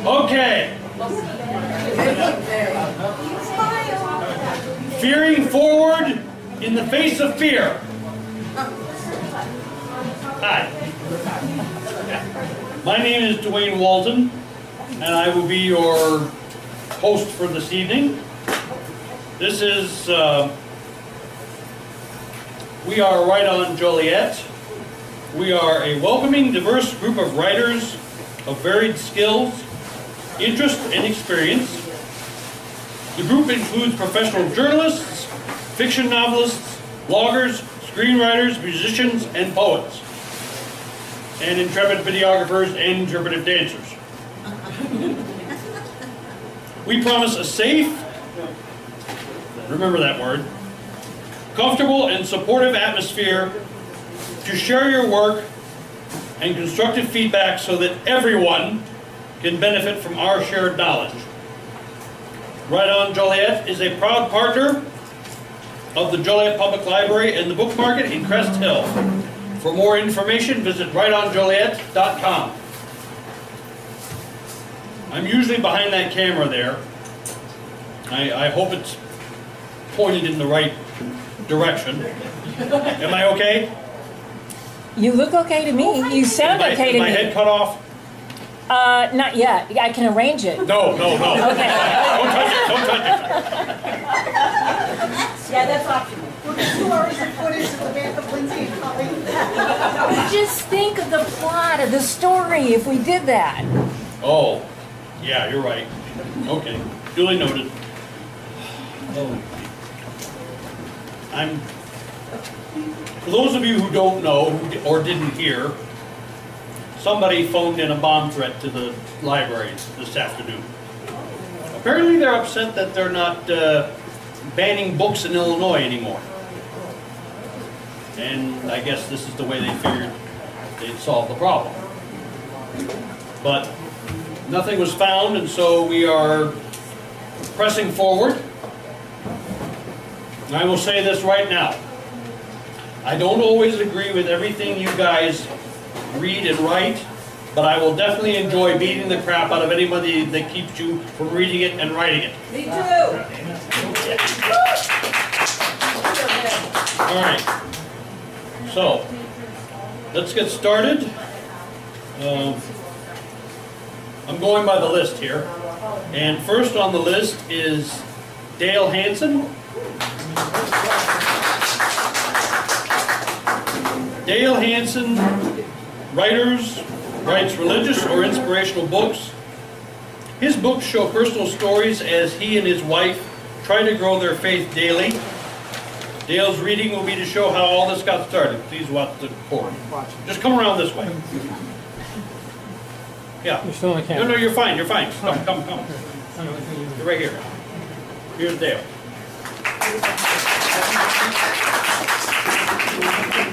Okay. Fearing forward in the face of fear. Hi. My name is Dwayne Walton, and I will be your host for this evening. This is, we are Right On Joliet. We are a welcoming, diverse group of writers of varied skills, interest, and experience. The group includes professional journalists, fiction novelists, bloggers, screenwriters, musicians, and poets, and intrepid videographers and interpretive dancers. We promise a safe, remember that word, comfortable and supportive atmosphere to share your work and constructive feedback so that everyone can benefit from our shared knowledge. Right On Joliet is a proud partner of the Joliet Public Library and the Book Market in Crest Hill. For more information, visit rightonjoliet.com. I'm usually behind that camera there. I hope it's pointed in the right direction. Am I okay? You look okay to me. You sound okay to me. Is my head cut off? Not yet. I can arrange it. No. Okay. Don't touch it. Yeah, that's optional. We'll get 2 hours of footage of the back of Lindsay and Colleen. Just think of the plot of the story if we did that. Oh, yeah, you're right. Okay, duly noted. For those of you who don't know or didn't hear, somebody phoned in a bomb threat to the library this afternoon. Apparently they're upset that they're not banning books in Illinois anymore. And I guess this is the way they figured they'd solve the problem. But nothing was found, and so we are pressing forward. And I will say this right now. I don't always agree with everything you guys read and write, but I will definitely enjoy beating the crap out of anybody that keeps you from reading it and writing it. Me too. All right. So, let's get started. I'm going by the list here. And first on the list is Dale Hansen. Dale Hansen writes religious or inspirational books. His books show personal stories as he and his wife try to grow their faith daily. Dale's reading will be to show how all this got started. Please watch the cord. Just come around this way. Yeah. You're still on camera. No, you're fine. You're fine. Come. You're right here. Here's Dale.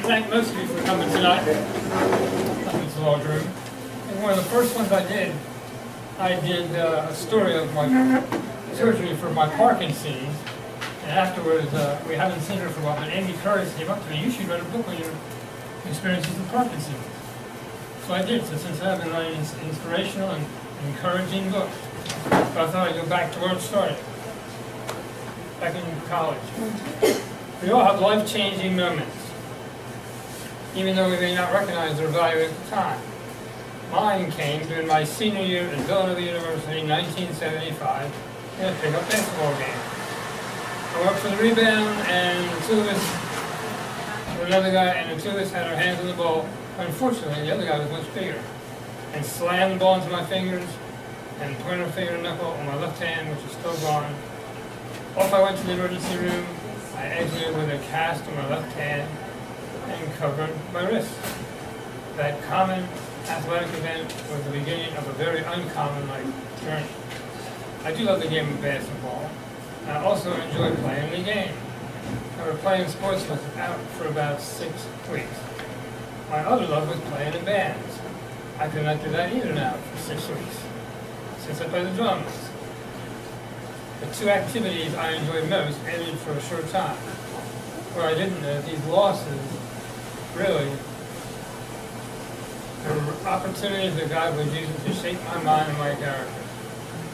Thank most of you for coming tonight. It's a large room. And one of the first ones I did a story of my surgery for my Parkinson's. And afterwards, we haven't seen her for a while, but Amy Curtis came up to me, you should write a book on your experiences with Parkinson's. So I did. So since then I've been writing inspirational and encouraging books. So I thought I'd go back to where it started, back in college. We all have life-changing moments, even though we may not recognize their value at the time. Mine came during my senior year at Villanova University in 1975 in a pickup basketball game. I worked for the rebound, and the two of us, another guy, and the two of us had our hands on the ball. Unfortunately, the other guy was much bigger, and slammed the ball into my fingers, and pointed a finger and knuckle on my left hand, which is still gone. Off I went to the emergency room. I exited with a cast on my left hand and covered my wrist. That common athletic event was the beginning of a very uncommon life journey. I do love the game of basketball. I also enjoy playing the game. I was playing sports without for about 6 weeks. My other love was playing in bands. I could not do that either now for 6 weeks, since I play the drums. The two activities I enjoyed most ended for a short time. Where I didn't know these losses really for opportunities that God was using to shape my mind and my character.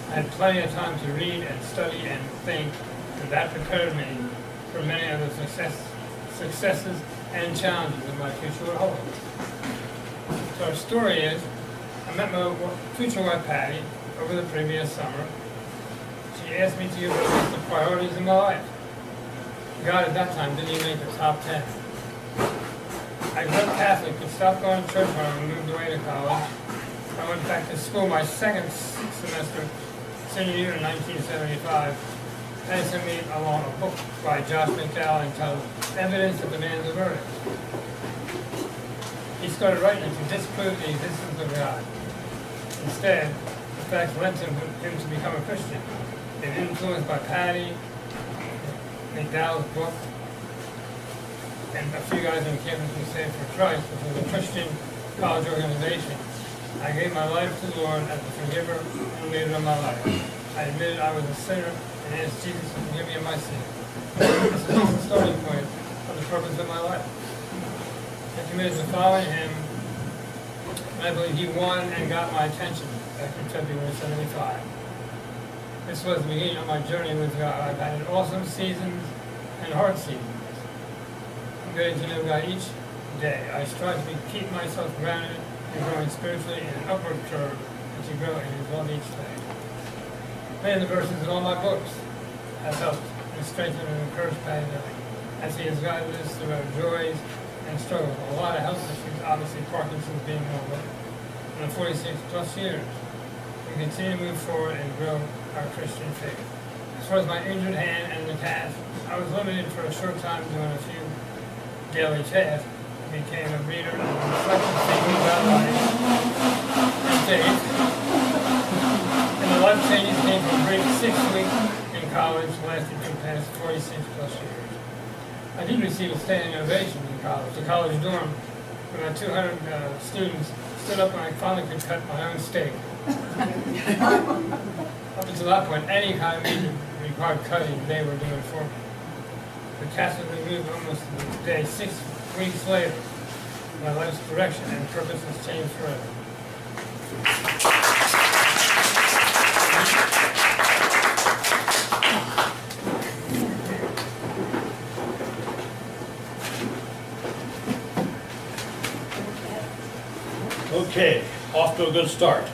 I had plenty of time to read and study and think, and that prepared me for many of the successes and challenges that my future would hold. So our story is, I met my future wife, Patty, over the previous summer. She asked me to give her a list of priorities in my life. God at that time didn't even make the top 10. I grew up Catholic, but stopped going to church when I moved away to college. I went back to school my second semester, senior year in 1975. Patty sent me along a book by Josh McDowell entitled Evidence That Demands a Verdict. He started writing it to disprove the existence of God. Instead, the fact led him to become a Christian. And influenced by Patty, McDowell's book, and a few guys on campus who Saved for Christ, which was a Christian college organization, I gave my life to the Lord as the forgiver and leader of my life. I admitted I was a sinner and asked Jesus to forgive me of my sin. This is the starting point of the purpose of my life. I committed to following him, and I believe he won and got my attention back in February '75. This was the beginning of my journey with God. I've had awesome seasons and hard seasons. I'm getting to know God each day. I strive to keep myself grounded and growing spiritually in an upward curve and to grow in His love each day. Many of the verses in all my books have helped and strengthened and encouraged Patty as he has guided us through our joys and struggles. A lot of health issues, obviously Parkinson's being one of them. In 46 plus years, we continue to move forward and grow our Christian faith. As far as my injured hand and the cast, I was limited for a short time doing a few daily tasks. I became a reader and reflective thinking about life and faith. And the life changes came from a great 6 weeks in college, lasted for the past 46 plus years. I did receive a standing ovation in college. The college dorm, with about 200 students, stood up and I finally could cut my own steak. Up until that point, any kind of meat required cutting, they were doing for me. The cast was removed almost the day. 6 weeks later, my life's direction and purpose has changed forever. Okay, off to a good start.